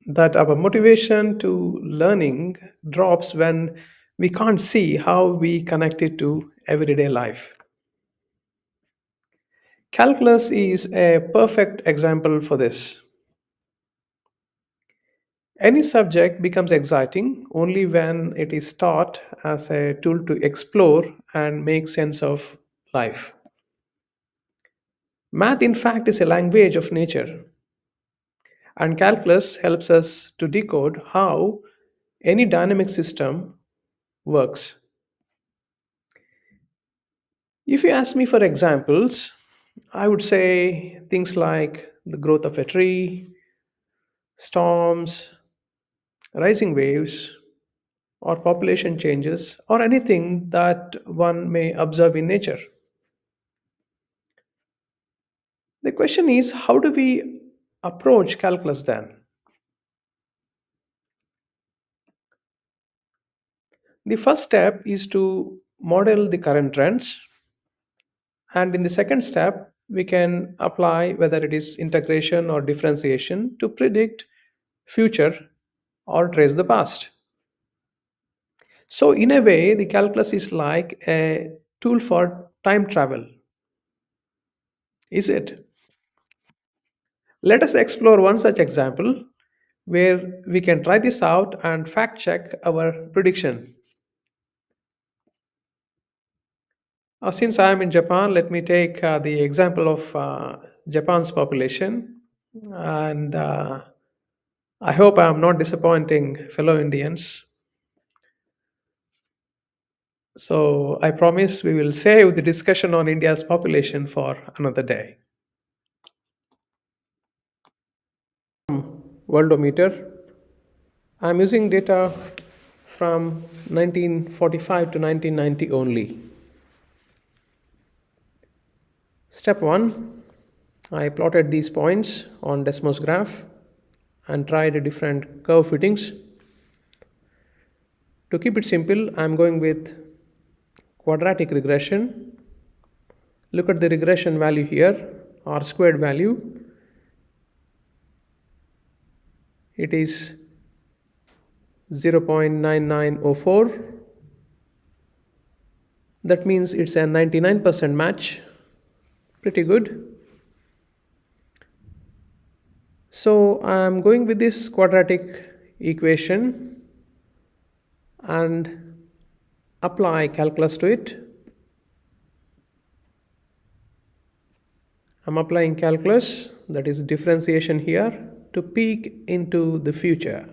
that our motivation to learning drops when we can't see how we connect it to everyday life. Calculus is a perfect example for this. Any subject becomes exciting only when it is taught as a tool to explore and make sense of life. Math, in fact, is a language of nature, and calculus helps us to decode how any dynamic system works. If you ask me for examples, I would say things like the growth of a tree, storms, rising waves, or population changes, or anything that one may observe in nature. The question is, how do we approach calculus then? The first step is to model the current trends, and in the second step, we can apply whether it is integration or differentiation to predict future or trace the past. So, in a way, the calculus is like a tool for time travel, is it? Let us explore one such example where we can try this out and fact check our prediction. Since I am in Japan, let me take the example of Japan's population. And I hope I am not disappointing fellow Indians. So I promise we will save the discussion on India's population for another day. Worldometer. I'm using data from 1945 to 1990 only. Step 1, I plotted these points on Desmos graph and tried different curve fittings. To keep it simple, I'm going with quadratic regression. Look at the regression value here, R squared value. It is 0.9904. That means it's a 99% match. Pretty good. So I'm going with this quadratic equation and apply calculus to it. I'm applying calculus, that is differentiation here, to peek into the future.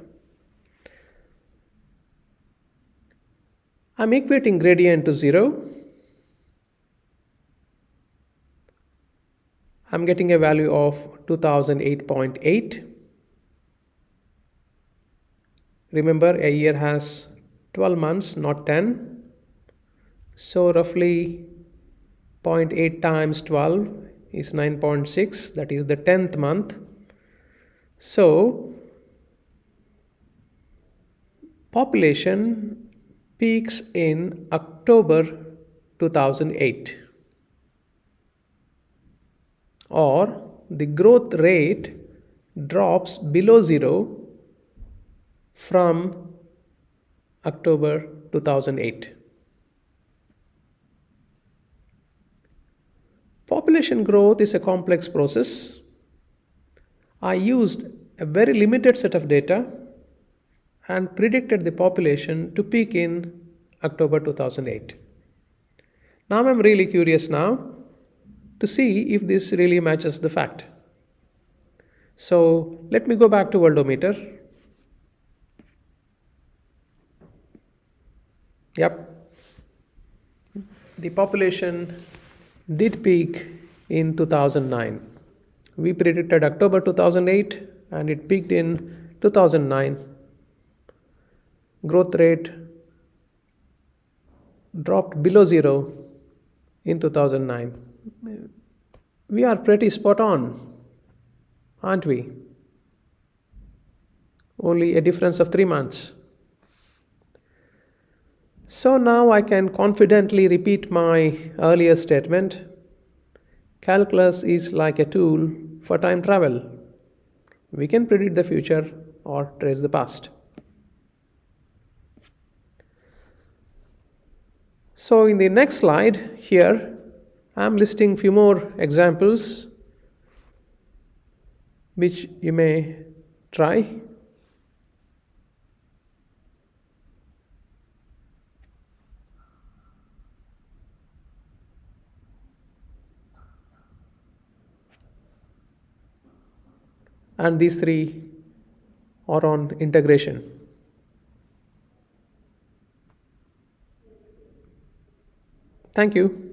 I'm equating gradient to 0. I'm getting a value of 2008.8. Remember, a year has 12 months, not 10. So roughly zero point 0.8 times 12 is 9.6. That is the 10th month. So population peaks in October 2008, or the growth rate drops below 0 from October 2008. Population growth is a complex process. I used a very limited set of data and predicted the population to peak in October 2008. Now I'm really curious now to see if this really matches the fact. So let me go back to worldometer. Yep, the population did peak in 2009. We predicted October 2008 and it peaked in 2009. Growth rate dropped below 0 in 2009. We are pretty spot on, aren't we? Only a difference of 3 months. So now I can confidently repeat my earlier statement. Calculus is like a tool for time travel. We can predict the future or trace the past. So in the next slide here, I'm listing few more examples which you may try. And these three are on integration. Thank you.